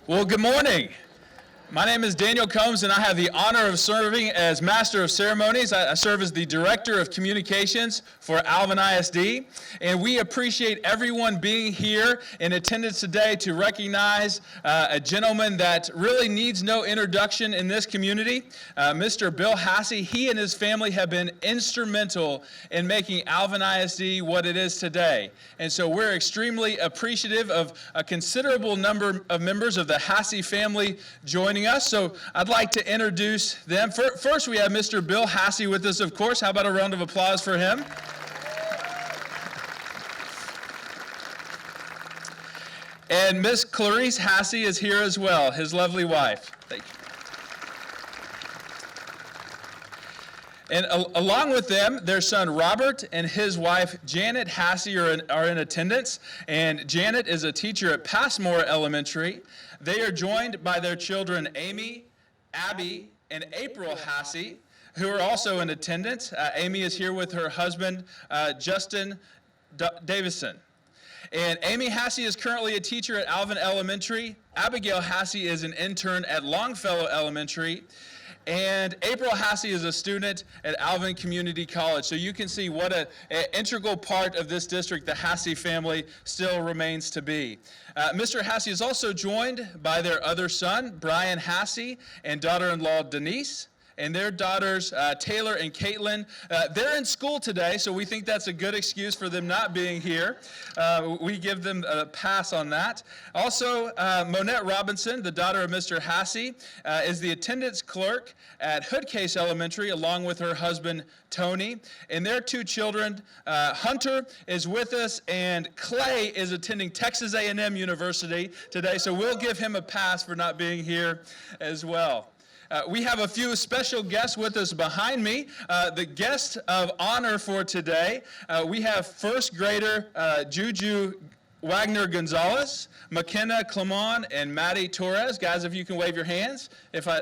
Well, good morning. My name is Daniel Combs, and I have the honor of serving as Master of Ceremonies. I serve as the Director of Communications for Alvin ISD, and we appreciate everyone being here in attendance today to recognize a gentleman that really needs no introduction in this community, Mr. Bill Hassey. He and his family have been instrumental in making Alvin ISD what it is today, and so we're extremely appreciative of a considerable number of members of the Hassey family joining us. So I'd like to introduce them. First, we have Mr. Bill Hassey with us, of course. How about a round of applause for him? And Miss Clarice Hassey is here as well, his lovely wife. Thank you. And along with them, their son Robert and his wife Janet Hassey are in attendance. And Janet is a teacher at Passmore Elementary. They are joined by their children Amy, Abby, and April Hassey, who are also in attendance. Amy is here with her husband, Justin Davison. And Amy Hassey is currently a teacher at Alvin Elementary. Abigail Hassey is an intern at Longfellow Elementary. And April Hassey is a student at Alvin Community College. So you can see what an integral part of this district the Hassey family still remains to be. Mr. Hassey is also joined by their other son, Brian Hassey, and daughter-in-law, Denise. And their daughters, Taylor and Caitlin, they're in school today, so we think that's a good excuse for them not being here. We give them a pass on that. Also, Monette Robinson, the daughter of Mr. Hassey, is the attendance clerk at Hoodcase Elementary, along with her husband, Tony. And their two children, Hunter is with us, and Clay is attending Texas A&M University today, so we'll give him a pass for not being here as well. We have a few special guests with us behind me. The guest of honor for today, we have first grader Juju Wagner-Gonzalez, McKenna Clemon, and Maddie Torres. Guys, if you can wave your hands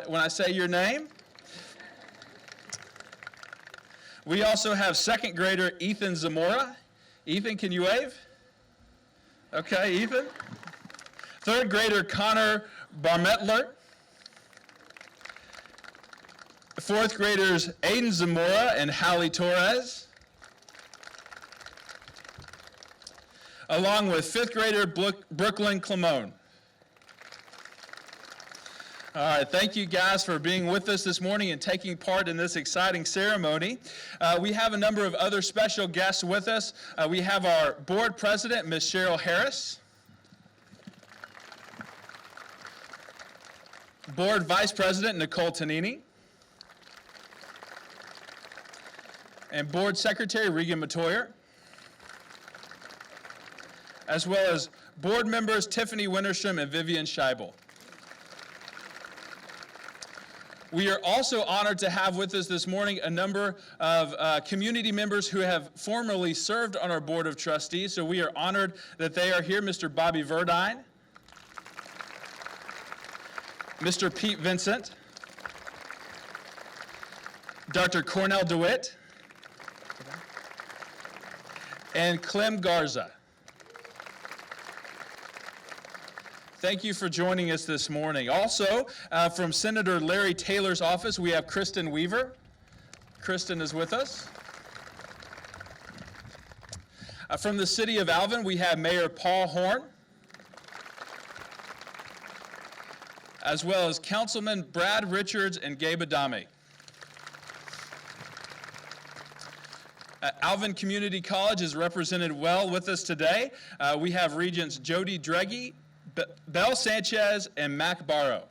when I say your name. We also have second grader Ethan Zamora. Ethan, can you wave? Okay, Ethan. Third grader Connor Barmettler. Fourth graders Aiden Zamora and Hallie Torres, along with fifth grader Brooklyn Clemone. All right, thank you guys for being with us this morning and taking part in this exciting ceremony. We have a number of other special guests with us. We have our board president, Ms. Cheryl Harris, board vice president, Nicole Tonini, and Board Secretary Regan Matoyer, as well as board members Tiffany Winterstrom and Vivian Scheibel. We are also honored to have with us this morning a number of community members who have formerly served on our Board of Trustees, so we are honored that they are here. Mr. Bobby Verdine, Mr. Pete Vincent, Dr. Cornell DeWitt, and Clem Garza. Thank you for joining us this morning. Also, from Senator Larry Taylor's office, we have Kristen Weaver. Kristen is with us. From the city of Alvin, we have Mayor Paul Horn, as well as Councilman Brad Richards and Gabe Adame. Alvin Community College is represented well with us today. We have Regents Jody Dregge, Belle Sanchez, and Mac Barrow.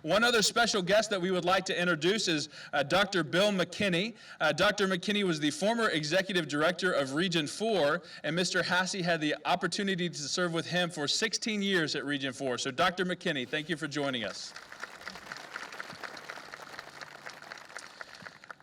One other special guest that we would like to introduce is Dr. Bill McKinney. Dr. McKinney was the former executive director of Region 4, and Mr. Hassey had the opportunity to serve with him for 16 years at Region 4. So Dr. McKinney, thank you for joining us.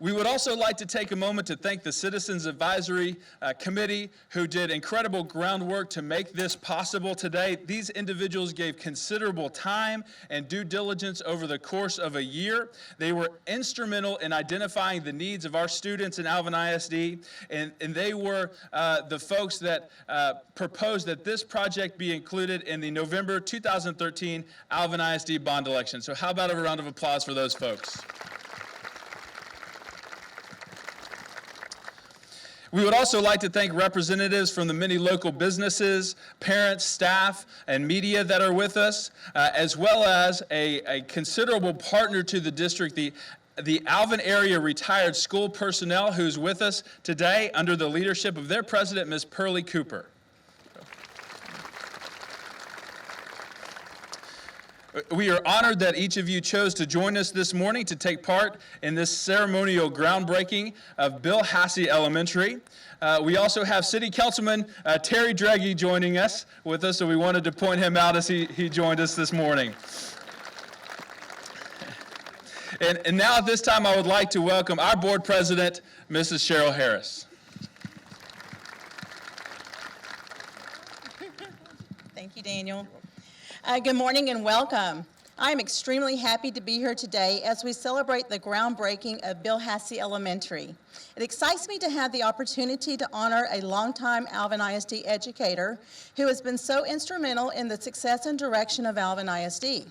We would also like to take a moment to thank the Citizens Advisory Committee who did incredible groundwork to make this possible today. These individuals gave considerable time and due diligence over the course of a year. They were instrumental in identifying the needs of our students in Alvin ISD, and they were the folks that proposed that this project be included in the November 2013 Alvin ISD bond election. So how about a round of applause for those folks? We would also like to thank representatives from the many local businesses, parents, staff, and media that are with us, as well as a considerable partner to the district, the Alvin area retired school personnel who's with us today under the leadership of their president, Ms. Pearlie Cooper. We are honored that each of you chose to join us this morning to take part in this ceremonial groundbreaking of Bill Hassey Elementary. We also have City Councilman Terry Dregge joining us with us, so we wanted to point him out as he joined us this morning. And now at this time, I would like to welcome our board president, Mrs. Cheryl Harris. Thank you, Daniel. Good morning and welcome. I'm extremely happy to be here today as we celebrate the groundbreaking of Bill Hassey Elementary. It excites me to have the opportunity to honor a longtime Alvin ISD educator who has been so instrumental in the success and direction of Alvin ISD.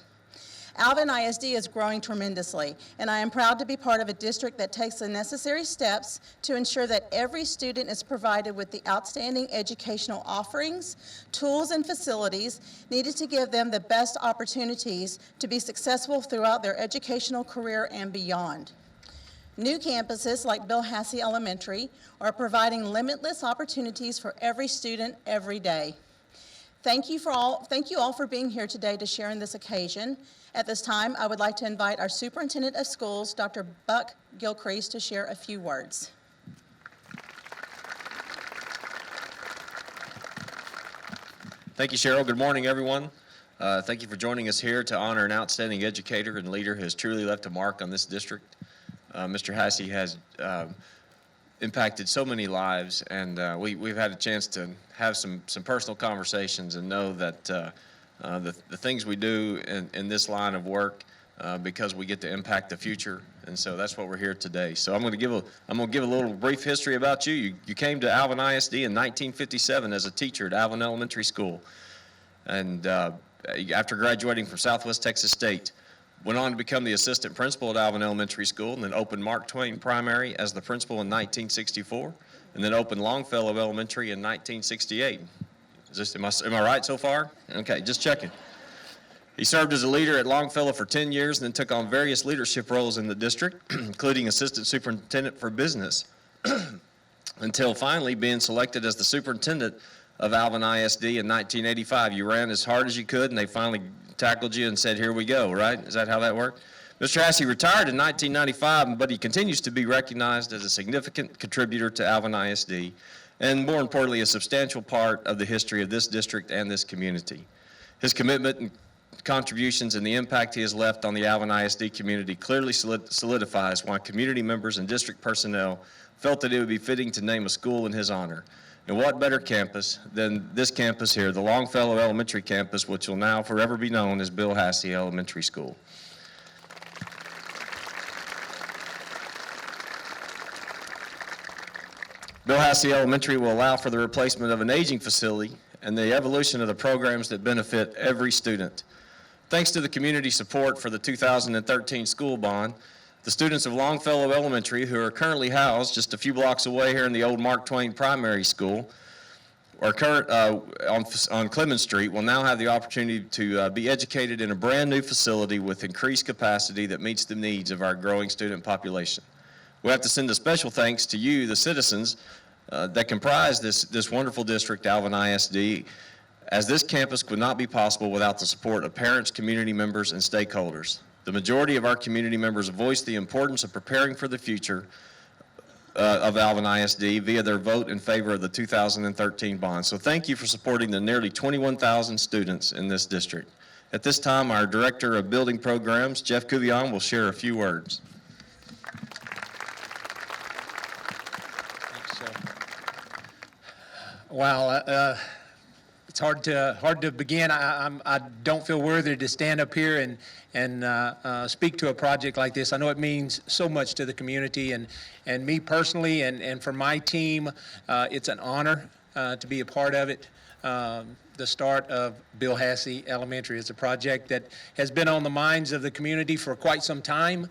Alvin ISD is growing tremendously, and I am proud to be part of a district that takes the necessary steps to ensure that every student is provided with the outstanding educational offerings, tools, and facilities needed to give them the best opportunities to be successful throughout their educational career and beyond. New campuses like Bill Hassey Elementary are providing limitless opportunities for every student every day. Thank you all for being here today to share in this occasion. At this time, I would like to invite our Superintendent of Schools, Dr. Buck Gilcrease, to share a few words. Thank you, Cheryl. Good morning, everyone. Thank you for joining us here to honor an outstanding educator and leader who has truly left a mark on this district. Mr. Hassey has impacted so many lives, and we've had a chance to have some personal conversations and know that the things we do in this line of work because we get to impact the future, and so that's what we're here today. So I'm going to give a little brief history about you. You came to Alvin ISD in 1957 as a teacher at Alvin Elementary School, and after graduating from Southwest Texas State, went on to become the assistant principal at Alvin Elementary School, and then opened Mark Twain Primary as the principal in 1964, and then opened Longfellow Elementary in 1968. Am I right so far? Okay, just checking. He served as a leader at Longfellow for 10 years and then took on various leadership roles in the district, including assistant superintendent for business, until finally being selected as the superintendent of Alvin ISD in 1985. You ran as hard as you could, and they finally tackled you and said, here we go, right? Is that how that worked? Mr. Hassey retired in 1995, but he continues to be recognized as a significant contributor to Alvin ISD, and more importantly, a substantial part of the history of this district and this community. His commitment and contributions and the impact he has left on the Alvin ISD community clearly solidifies why community members and district personnel felt that it would be fitting to name a school in his honor. And what better campus than this campus here, the Longfellow Elementary campus, which will now forever be known as Bill Hassey Elementary School. Bill Hassey Elementary will allow for the replacement of an aging facility and the evolution of the programs that benefit every student. Thanks to the community support for the 2013 school bond, the students of Longfellow Elementary, who are currently housed just a few blocks away here in the old Mark Twain Primary School, on Clemens Street, will now have the opportunity to be educated in a brand new facility with increased capacity that meets the needs of our growing student population. We have to send a special thanks to you, the citizens that comprise this wonderful district, Alvin ISD, as this campus would not be possible without the support of parents, community members, and stakeholders. The majority of our community members voiced the importance of preparing for the future of Alvin ISD via their vote in favor of the 2013 bond. So thank you for supporting the nearly 21,000 students in this district. At this time, our Director of Building Programs, Jeff Cuvion, will share a few words. Wow, it's hard to begin. I don't feel worthy to stand up here and speak to a project like this. I know it means so much to the community and me personally and for my team. It's an honor to be a part of it. The start of Bill Hassey Elementary is a project that has been on the minds of the community for quite some time.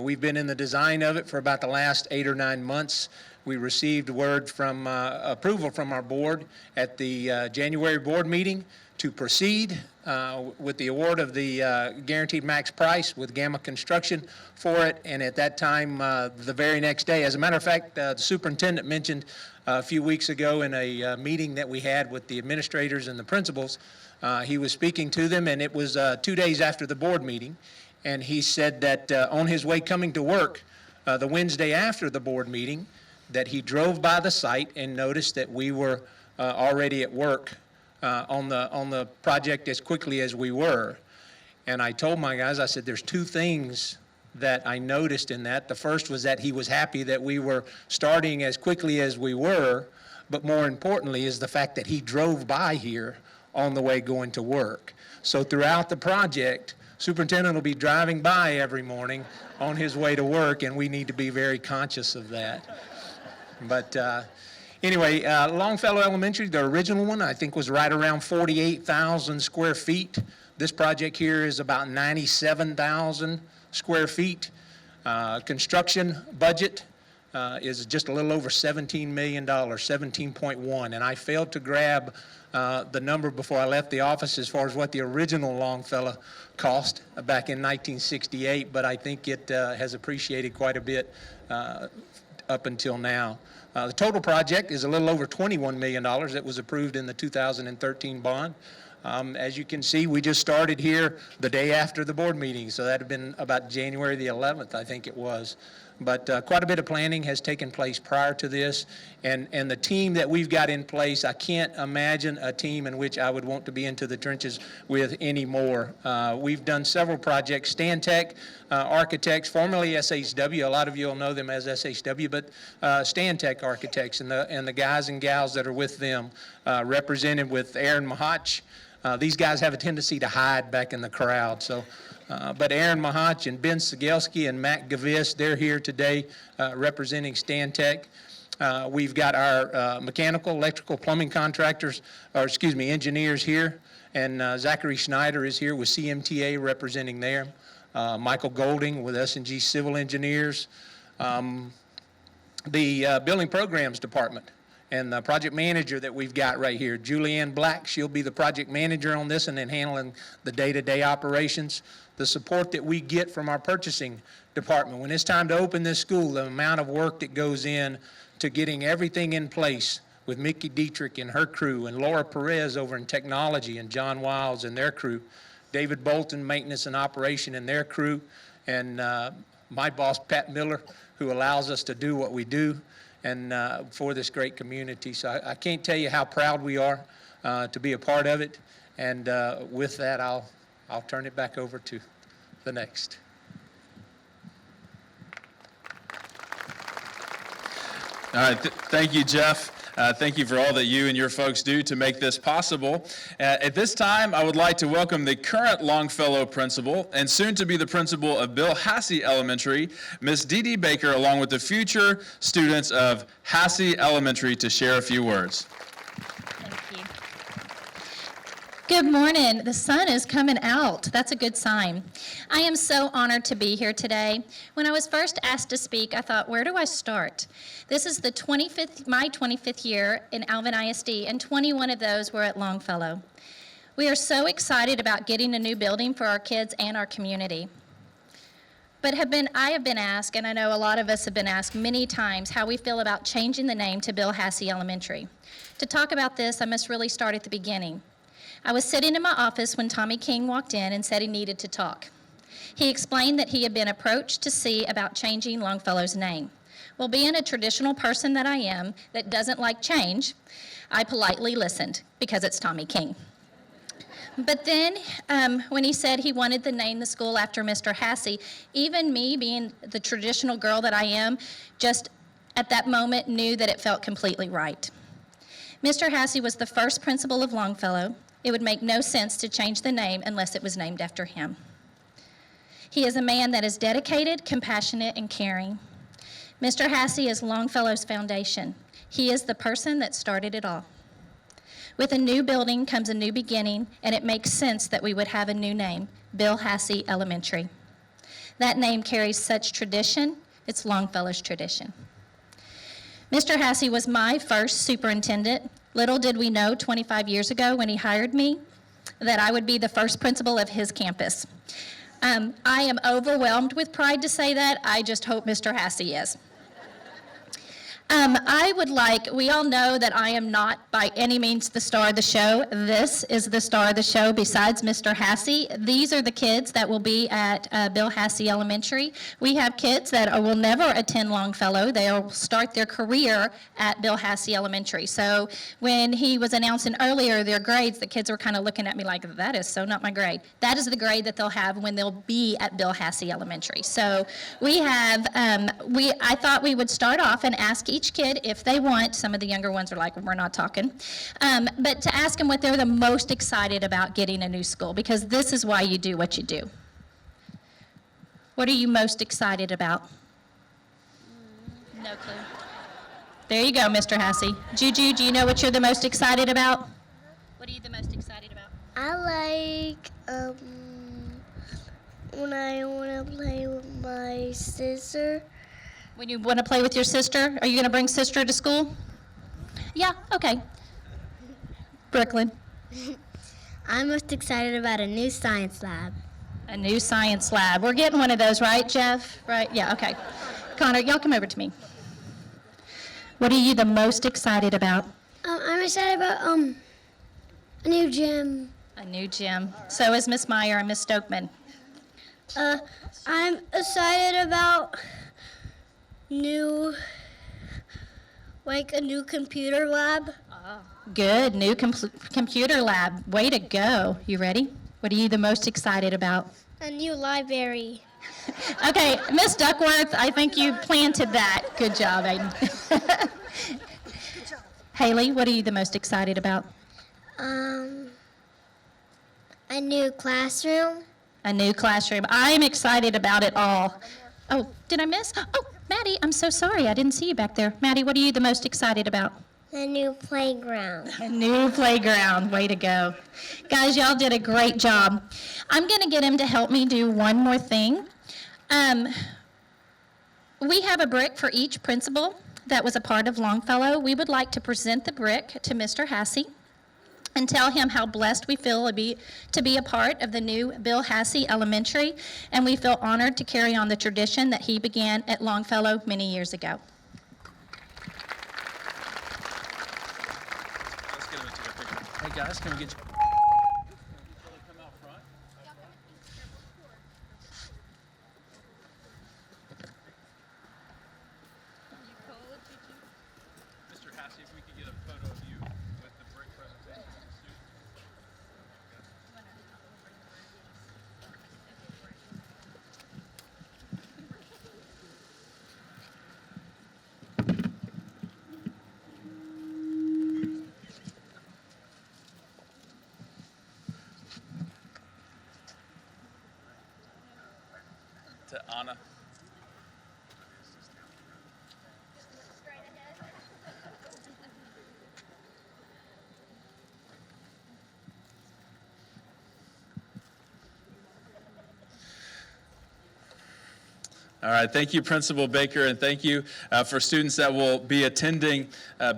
We've been in the design of it for about the last 8 or 9 months. We received word from approval from our board at the January board meeting to proceed with the award of the guaranteed max price with Gamma Construction for it. And at that time, the very next day, as a matter of fact, the superintendent mentioned a few weeks ago in a meeting that we had with the administrators and the principals, he was speaking to them, and it was 2 days after the board meeting. And he said that on his way coming to work the Wednesday after the board meeting, that he drove by the site and noticed that we were already at work on the project as quickly as we were. And I told my guys, I said, there's 2 things that I noticed in that. The first was that he was happy that we were starting as quickly as we were, but more importantly is the fact that he drove by here on the way going to work. So throughout the project, Superintendent will be driving by every morning on his way to work, and we need to be very conscious of that. But anyway, Longfellow Elementary, the original one, I think was right around 48,000 square feet. This project here is about 97,000 square feet. Construction budget is just a little over $17 million, 17.1. And I failed to grab the number before I left the office as far as what the original Longfellow cost back in 1968, but I think it has appreciated quite a bit up until now. The total project is a little over $21 million that was approved in the 2013 bond. As you can see, we just started here the day after the board meeting, so that had been about January the 11th, I think it was. But quite a bit of planning has taken place prior to this, and the team that we've got in place, I can't imagine a team in which I would want to be into the trenches with anymore. We've done several projects. Stantec Architects, formerly SHW, a lot of you will know them as SHW, but Stantec Architects and the guys and gals that are with them, represented with Aaron Mahach. These guys have a tendency to hide back in the crowd, so. But Aaron Mahach and Ben Sigelski and Matt Gavis, they're here today representing Stantec. We've got our mechanical, electrical, plumbing contractors, or excuse me, engineers here. And Zachary Schneider is here with CMTA representing them. Michael Golding with S&G Civil Engineers. The Building Programs Department and the project manager that we've got right here, Julianne Black, she'll be the project manager on this and then handling the day-to-day operations. The support that we get from our purchasing department. When it's time to open this school, the amount of work that goes in to getting everything in place with Mickey Dietrich and her crew, and Laura Perez over in technology, and John Wiles and their crew, David Bolton, maintenance and operation, and their crew, and my boss, Pat Miller, who allows us to do what we do, and for this great community. So I can't tell you how proud we are to be a part of it. And with that, I'll turn it back over to the next. All right, thank you, Jeff. Thank you for all that you and your folks do to make this possible. At this time, I would like to welcome the current Longfellow principal and soon to be the principal of Bill Hassey Elementary, Miss Dee Dee Baker, along with the future students of Hassey Elementary to share a few words. Good morning. The sun is coming out. That's a good sign. I am so honored to be here today. When I was first asked to speak, I thought, where do I start? This is my 25th year in Alvin ISD, and 21 of those were at Longfellow. We are so excited about getting a new building for our kids and our community. But I have been asked, and I know a lot of us have been asked many times, how we feel about changing the name to Bill Hassey Elementary. To talk about this, I must really start at the beginning. I was sitting in my office when Tommy King walked in and said he needed to talk. He explained that he had been approached to see about changing Longfellow's name. Well, being a traditional person that I am that doesn't like change, I politely listened because it's Tommy King. But then when he said he wanted to name the school after Mr. Hassey, even me being the traditional girl that I am, just at that moment knew that it felt completely right. Mr. Hassey was the first principal of Longfellow. It would make no sense to change the name unless it was named after him. He is a man that is dedicated, compassionate, and caring. Mr. Hassey is Longfellow's foundation. He is the person that started it all. With a new building comes a new beginning, and it makes sense that we would have a new name, Bill Hassey Elementary. That name carries such tradition. It's Longfellow's tradition. Mr. Hassey was my first superintendent. Little did we know 25 years ago when he hired me that I would be the first principal of his campus. I am overwhelmed with pride to say that. I just hope Mr. Hassey is. We all know that I am not by any means the star of the show. This is the star of the show besides Mr. Hassey. These are the kids that will be at Bill Hassey Elementary. We have kids that will never attend Longfellow. They'll start their career at Bill Hassey Elementary. So when he was announcing earlier their grades, the kids were kind of looking at me like, that is so not my grade. That is the grade that they'll have when they'll be at Bill Hassey Elementary. So we have, I thought we would start off and ask each kid if they want. Some of the younger ones are like, we're not talking. But to ask them what they're the most excited about getting a new school, because this is why you do what you do. What are you most excited about? No clue. There you go, Mr. Hassey. Juju, do you know what you're the most excited about? What are you the most excited about? I like when I want to play with my sister. When you want to play with your sister? Are you going to bring sister to school? Yeah, okay. Brooklyn. I'm most excited about a new science lab. A new science lab. We're getting one of those, right, Jeff? Right? Yeah, okay. Connor, y'all come over to me. What are you the most excited about? I'm excited about a new gym. A new gym. So is Miss Meyer and Miss Stokeman. I'm excited about a new computer lab. Good, new computer lab. Way to go. You ready? What are you the most excited about? A new library. Okay, Miss Duckworth, I think you planted that. Good job, Aiden. Haley, what are you the most excited about? A new classroom. A new classroom. I'm excited about it all. Oh, did I miss? Oh, Maddie, I'm so sorry. I didn't see you back there. Maddie, what are you the most excited about? A new playground. A new playground. Way to go. Guys, y'all did a great job. I'm going to get him to help me do one more thing. We have a brick for each principal that was a part of Longfellow. We would like to present the brick to Mr. Hassey and tell him how blessed we feel to be a part of the new Bill Hassey Elementary, and we feel honored to carry on the tradition that he began at Longfellow many years ago. Let's get him into a picture. Hey guys, can we get you? Come out front. Mr. Hassey, if we could get a photo of you with the brick presentation. To Anna. All right, thank you, Principal Baker, and thank you for students that will be attending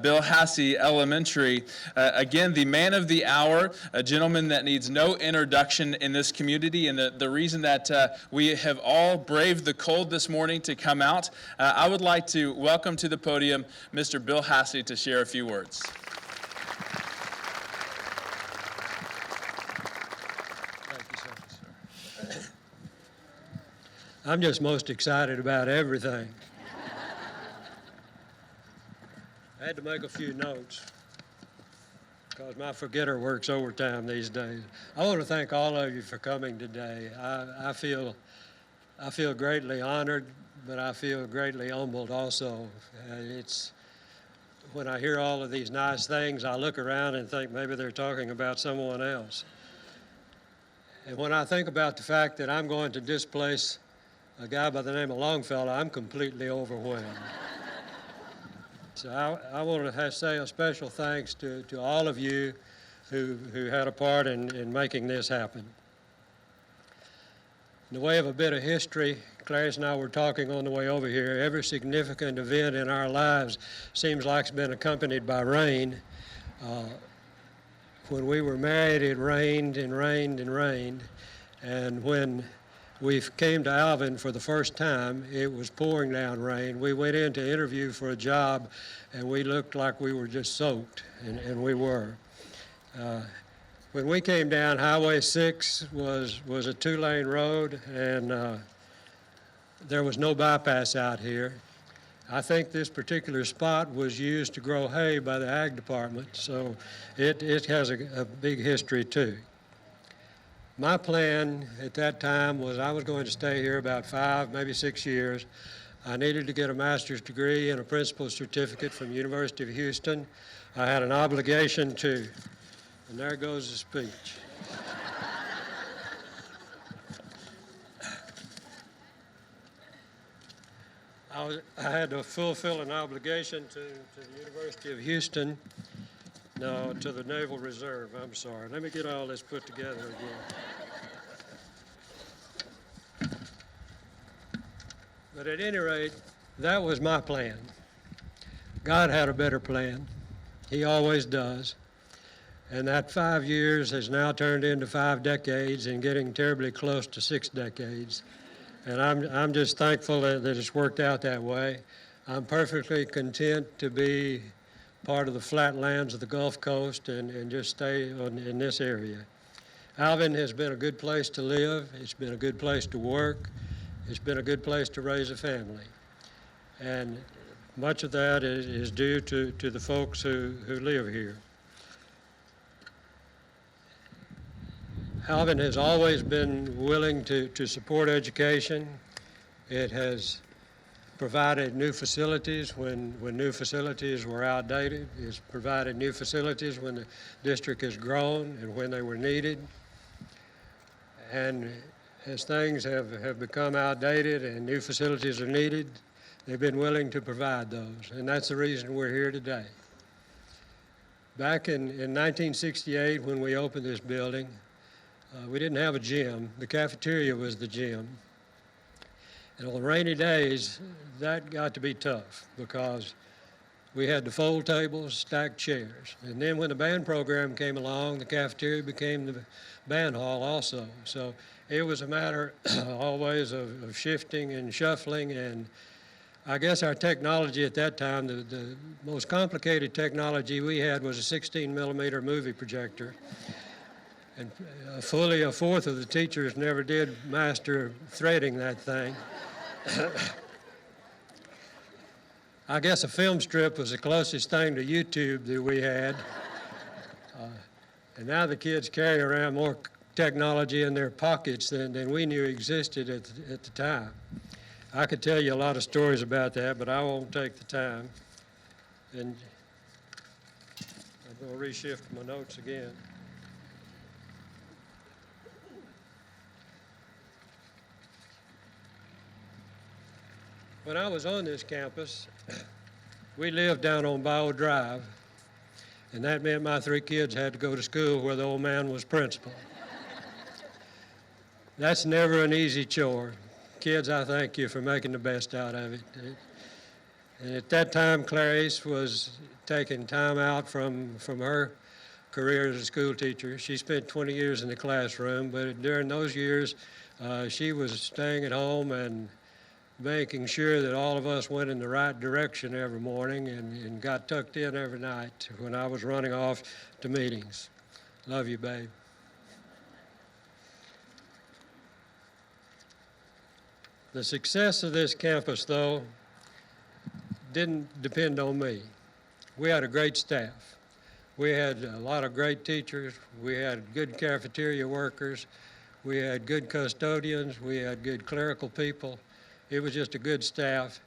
Bill Hassey Elementary. Again, the man of the hour, a gentleman that needs no introduction in this community, and the reason that we have all braved the cold this morning to come out, I would like to welcome to the podium Mr. Bill Hassey to share a few words. I'm just most excited about everything. I had to make a few notes because my forgetter works overtime these days. I want to thank all of you for coming today. I feel greatly honored, but I feel greatly humbled also. when I hear all of these nice things, I look around and think maybe they're talking about someone else. And when I think about the fact that I'm going to displace a guy by the name of Longfellow, I'm completely overwhelmed. So I want to say a special thanks to all of you who had a part in making this happen. In the way of a bit of history, Clarice and I were talking on the way over here. Every significant event in our lives seems like it's been accompanied by rain. When we were married, it rained and rained and rained. And when we came to Alvin for the first time, it was pouring down rain. We went in to interview for a job, and we looked like we were just soaked, and we were. When we came down, Highway 6 was a two-lane road, and there was no bypass out here. I think this particular spot was used to grow hay by the Ag Department, so it has a big history too. My plan at that time was I was going to stay here about 5, maybe 6 years. I needed to get a master's degree and a principal's certificate from the University of Houston. I had an obligation to. And there goes the speech. I had to fulfill an obligation to the University of Houston, no, to the Naval Reserve, I'm sorry. Let me get all this put together again. But at any rate, that was my plan. God had a better plan. He always does. And that 5 years has now turned into 5 decades and getting terribly close to 6 decades. And I'm just thankful that it's worked out that way. I'm perfectly content to be part of the flatlands of the Gulf Coast and just stay in this area. Alvin has been a good place to live. It's been a good place to work. It's been a good place to raise a family. And much of that is due to the folks who live here. Alvin has always been willing to support education. It has provided new facilities when new facilities were outdated. It's provided new facilities when the district has grown and when they were needed. And as things have become outdated and new facilities are needed, they've been willing to provide those. And that's the reason we're here today. Back in 1968, when we opened this building, we didn't have a gym. The cafeteria was the gym. And on the rainy days, that got to be tough because we had to fold tables, stack chairs. And then when the band program came along, the cafeteria became the band hall also. So it was a matter always of shifting and shuffling. And I guess our technology at that time, the most complicated technology we had was a 16 millimeter movie projector. And fully a fourth of the teachers never did master threading that thing. I guess a film strip was the closest thing to YouTube that we had. And now the kids carry around more technology in their pockets than we knew existed at the time. I could tell you a lot of stories about that, but I won't take the time. And I'm going to reshift my notes again. When I was on this campus, we lived down on Bio Drive, and that meant my 3 kids had to go to school where the old man was principal. That's never an easy chore. Kids, I thank you for making the best out of it. And at that time, Clarice was taking time out from her career as a school teacher. She spent 20 years in the classroom, but during those years, she was staying at home and making sure that all of us went in the right direction every morning and got tucked in every night when I was running off to meetings. Love you, babe. The success of this campus, though, didn't depend on me. We had a great staff. We had a lot of great teachers. We had good cafeteria workers. We had good custodians. We had good clerical people. It was just a good staff,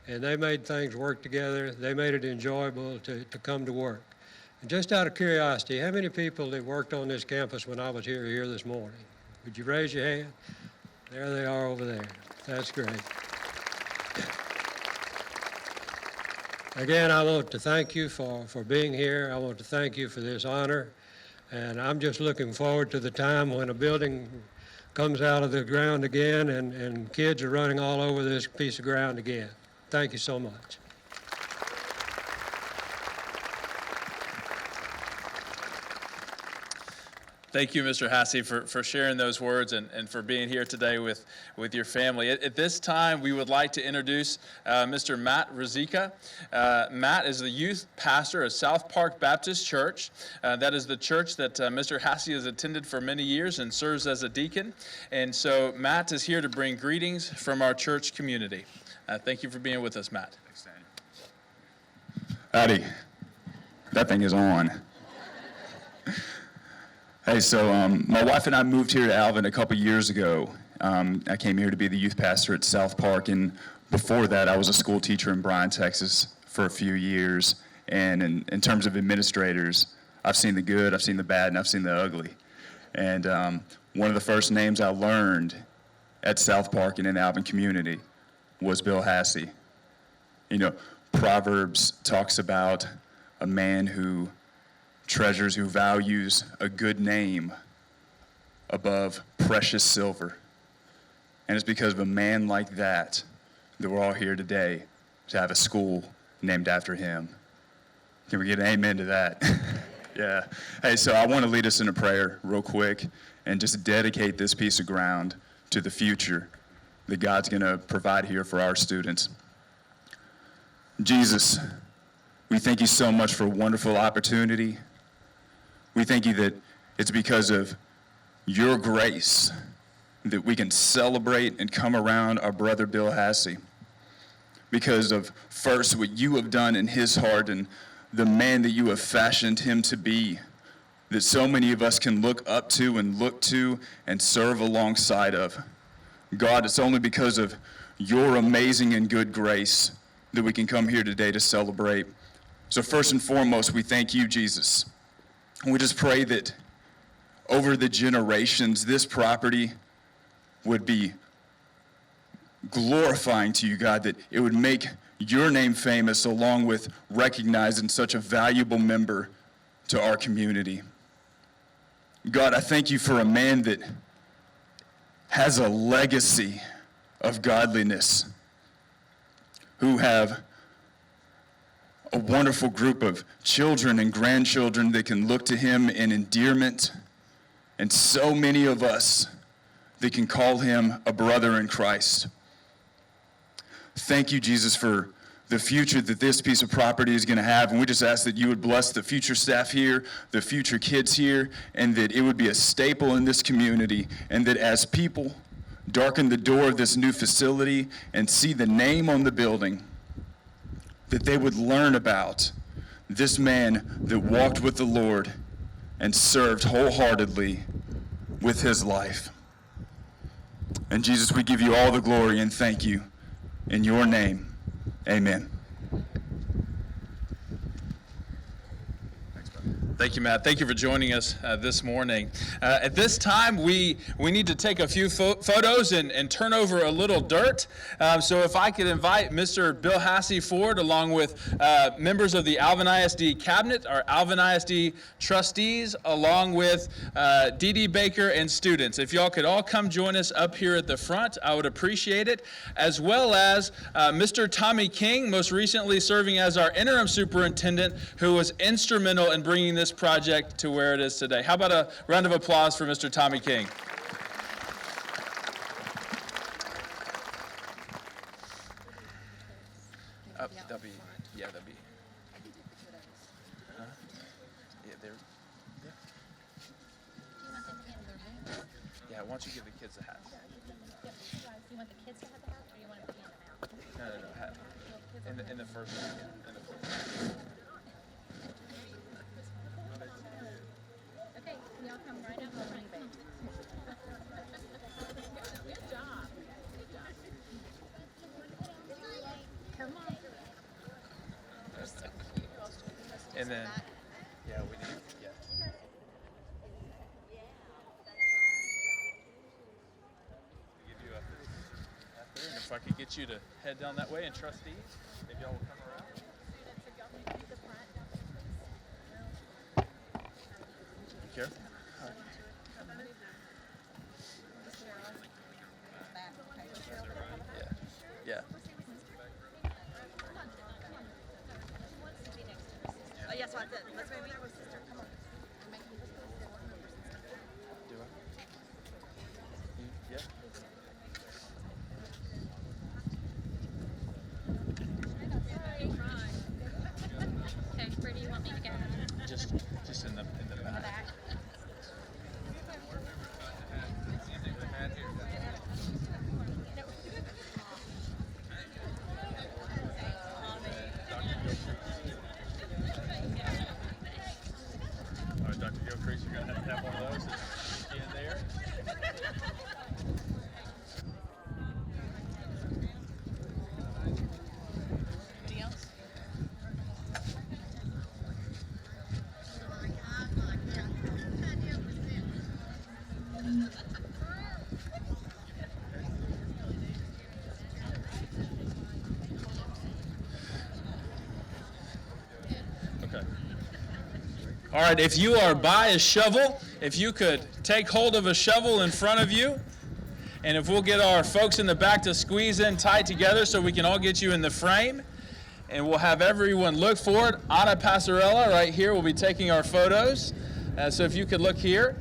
and they made things work together. They made it enjoyable to come to work. And just out of curiosity, how many people that worked on this campus when I was here this morning? Would you raise your hand? There they are over there. That's great. Again, I want to thank you for being here. I want to thank you for this honor. And I'm just looking forward to the time when a building comes out of the ground again and kids are running all over this piece of ground again. Thank you so much. Thank you, Mr. Hassey, for sharing those words and for being here today with your family. At this time, we would like to introduce Mr. Matt Ruzicka. Matt is the youth pastor of South Park Baptist Church. That is the church that Mr. Hassey has attended for many years and serves as a deacon. And so Matt is here to bring greetings from our church community. Thank you for being with us, Matt. Thanks, Daniel. Howdy. That thing is on. Hey, so my wife and I moved here to Alvin a couple years ago. I came here to be the youth pastor at South Park, and before that I was a school teacher in Bryan, Texas for a few years. And in terms of administrators, I've seen the good, I've seen the bad, and I've seen the ugly. And one of the first names I learned at South Park and in Alvin community was Bill Hassey. You know, Proverbs talks about a man who treasures, who values a good name above precious silver. And it's because of a man like that we're all here today to have a school named after him. Can we get an amen to that? Yeah. Hey, so I want to lead us in a prayer real quick and just dedicate this piece of ground to the future that God's going to provide here for our students. Jesus, we thank you so much for a wonderful opportunity. We thank you that it's because of your grace that we can celebrate and come around our brother Bill Hassey. Because of first what you have done in his heart and the man that you have fashioned him to be, that so many of us can look up to and serve alongside of. God, it's only because of your amazing and good grace that we can come here today to celebrate. So first and foremost, we thank you, Jesus. And we just pray that over the generations, this property would be glorifying to you, God, that it would make your name famous along with recognizing such a valuable member to our community. God, I thank you for a man that has a legacy of godliness, who have a wonderful group of children and grandchildren that can look to him in endearment, and so many of us that can call him a brother in Christ. Thank you, Jesus, for the future that this piece of property is going to have, and we just ask that you would bless the future staff here, the future kids here, and that it would be a staple in this community, and that as people darken the door of this new facility and see the name on the building, that they would learn about this man that walked with the Lord and served wholeheartedly with his life. And Jesus, we give you all the glory and thank you. In your name, amen. Thank you, Matt. Thank you for joining us this morning. At this time, we need to take a few photos and turn over a little dirt. So if I could invite Mr. Bill Hassey forward, along with members of the Alvin ISD Cabinet, our Alvin ISD trustees, along with Dee Baker and students. If y'all could all come join us up here at the front, I would appreciate it. As well as Mr. Tommy King, most recently serving as our interim superintendent, who was instrumental in bringing this project to where it is today. How about a round of applause for Mr. Tommy King? That'll be. Huh? Yeah, there. Yeah, why don't you give the kids a hat? You want the kids to have the hat, or you want to hand them out? No, hat. In the first one, yeah. In the first one. Okay, y'all come right up. I'll bring you back. Good job. Good job. Come on. And then, yeah, we need, yeah. Give you a, and if I could get you to head down that way, and trustees, if y'all will come around. Be careful. Yeah. Yeah. Oh, yes, that's it. Let's maybe. Do I? Yeah. Okay, where do you want me to go? Just in the back. All right, Dr. Gilcrease, you're gonna have one of those in there. Anybody else? Okay. All right, if you are by a shovel, if you could take hold of a shovel in front of you, and if we'll get our folks in the back to squeeze in tight together so we can all get you in the frame, and we'll have everyone look forward. Ana Passarella right here will be taking our photos. So if you could look here.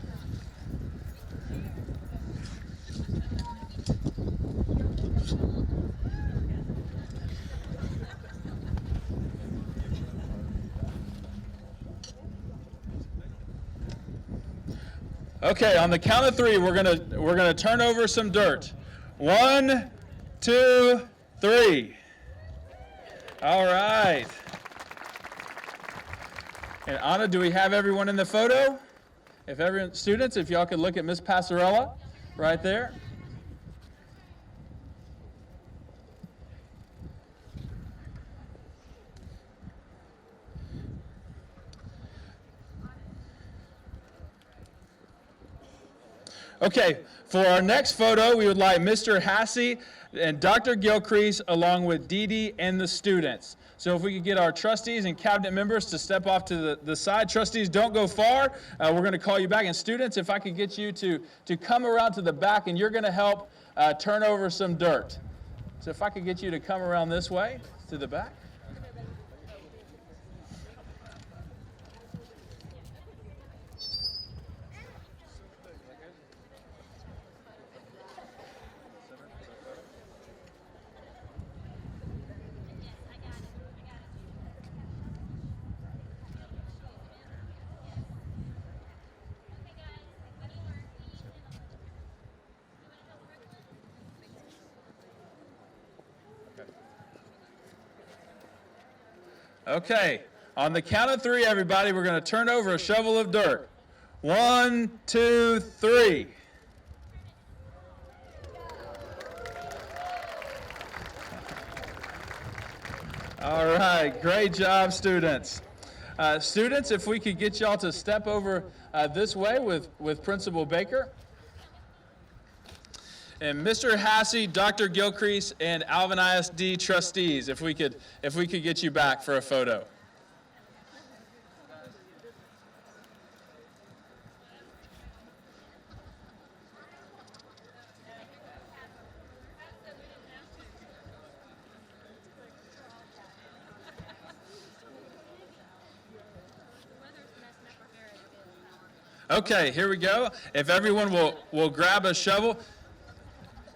Okay, on the count of three, we're gonna turn over some dirt. 1, 2, 3. All right. And Anna, do we have everyone in the photo? If everyone, students, if y'all could look at Miss Passarella right there. Okay, for our next photo, we would like Mr. Hassey and Dr. Gilcrease along with Dee Dee and the students. So if we could get our trustees and cabinet members to step off to the side. Trustees, don't go far. We're going to call you back. And students, if I could get you to come around to the back, and you're going to help turn over some dirt. So if I could get you to come around this way to the back. Okay, on the count of three, everybody, we're going to turn over a shovel of dirt. 1, 2, 3. All right, great job, students. Students, if we could get y'all to step over this way with Principal Baker. And Mr. Hassey, Dr. Gilcrease, and Alvin ISD trustees, if we could get you back for a photo. Okay, here we go. If everyone will grab a shovel.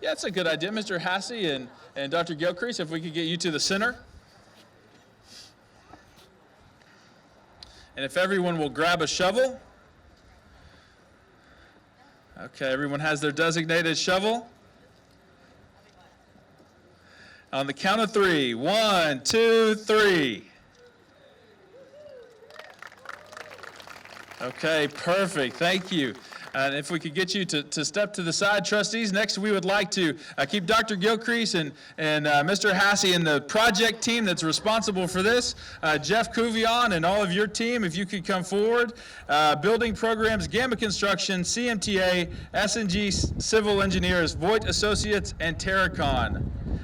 Yeah, that's a good idea, Mr. Hassey and Dr. Gilcrease, if we could get you to the center. And if everyone will grab a shovel. Okay, everyone has their designated shovel. On the count of three. 1, 2, 3. Okay, perfect. Thank you. And if we could get you to step to the side, trustees. Next, we would like to keep Dr. Gilcrease and Mr. Hassey and the project team that's responsible for this. Jeff Cuvion and all of your team, if you could come forward. Building programs, Gamma Construction, CMTA, S&G Civil Engineers, Voight Associates, and Terracon,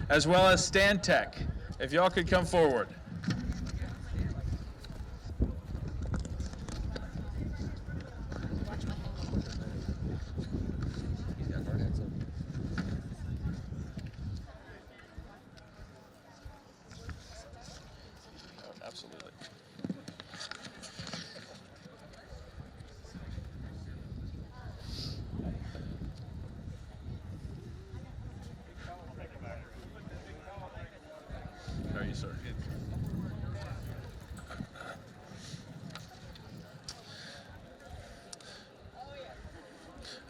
as well as Stantec. If y'all could come forward. Absolutely. How are you, sir?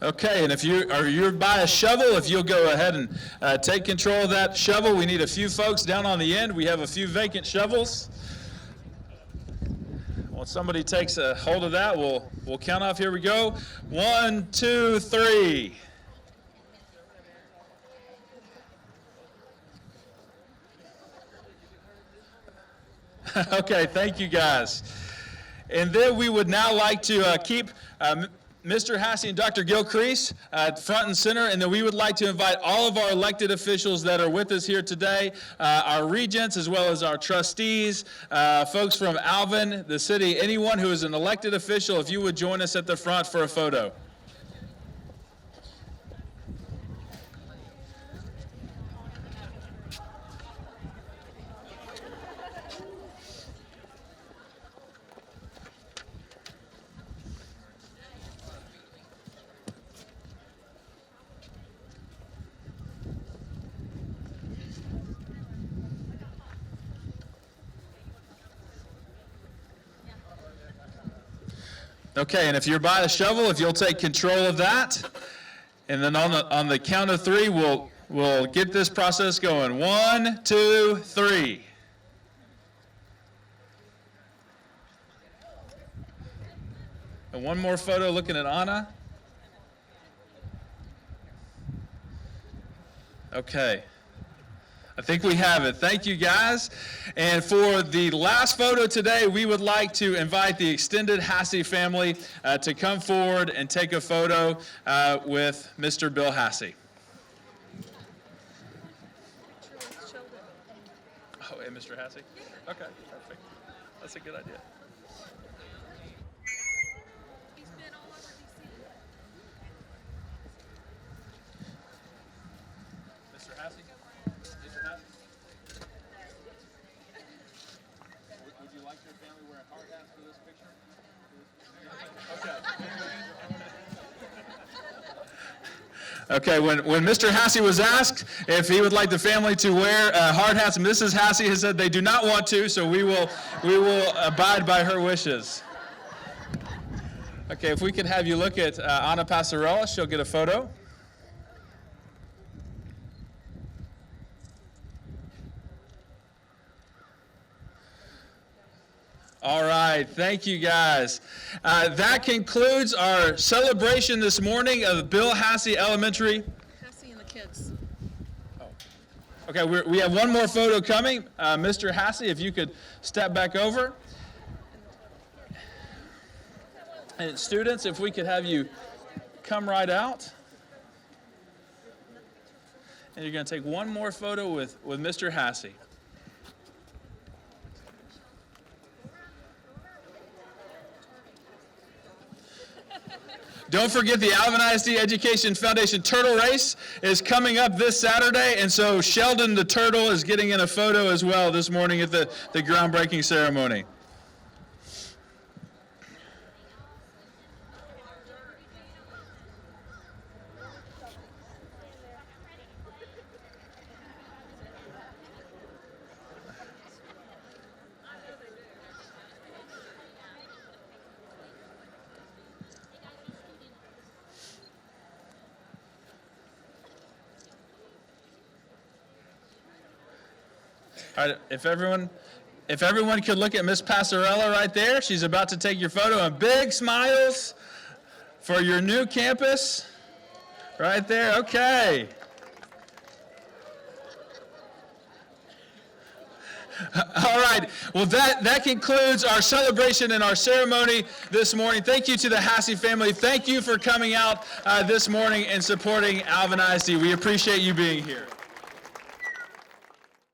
Okay, and if you're by a shovel, if you'll go ahead and take control of that shovel. We need a few folks down on the end. We have a few vacant shovels. Once somebody takes a hold of that, we'll count off. Here we go. 1, 2, 3. Okay, thank you guys. And then we would now like to keep Mr. Hassey and Dr. Gilcrease front and center, and then we would like to invite all of our elected officials that are with us here today, our regents as well as our trustees, folks from Alvin, the city, anyone who is an elected official, if you would join us at the front for a photo. Okay, and if you're by a shovel, if you'll take control of that, and then on the count of 3, we'll get this process going. 1, 2, 3. And one more photo looking at Anna. Okay. I think we have it. Thank you, guys. And for the last photo today, we would like to invite the extended Hassey family to come forward and take a photo with Mr. Bill Hassey. Oh, and Mr. Hassey? Okay, perfect. That's a good idea. Mr. Hassey? Mr. Hassey? Would you like your family wearing hard hats for this picture? Okay. Okay, when Mr. Hassey was asked if he would like the family to wear hard hats, Mrs. Hassey has said they do not want to, so we will abide by her wishes. Okay, if we could have you look at Anna Passarella, she'll get a photo. All right, thank you guys. That concludes our celebration this morning of Bill Hassey Elementary. Hassey and the kids. Okay, we have one more photo coming. Mr. Hassey, if you could step back over. And students, if we could have you come right out. And you're going to take one more photo with Mr. Hassey. Don't forget the Alvin ISD Education Foundation Turtle Race is coming up this Saturday, and so Sheldon the Turtle is getting in a photo as well this morning at the groundbreaking ceremony. All right, if everyone If everyone could look at Miss Passarella right there, she's about to take your photo, and big smiles for your new campus. Right there, okay. All right, well that concludes our celebration and our ceremony this morning. Thank you to the Hassey family. Thank you for coming out this morning and supporting Alvin ISD. We appreciate you being here.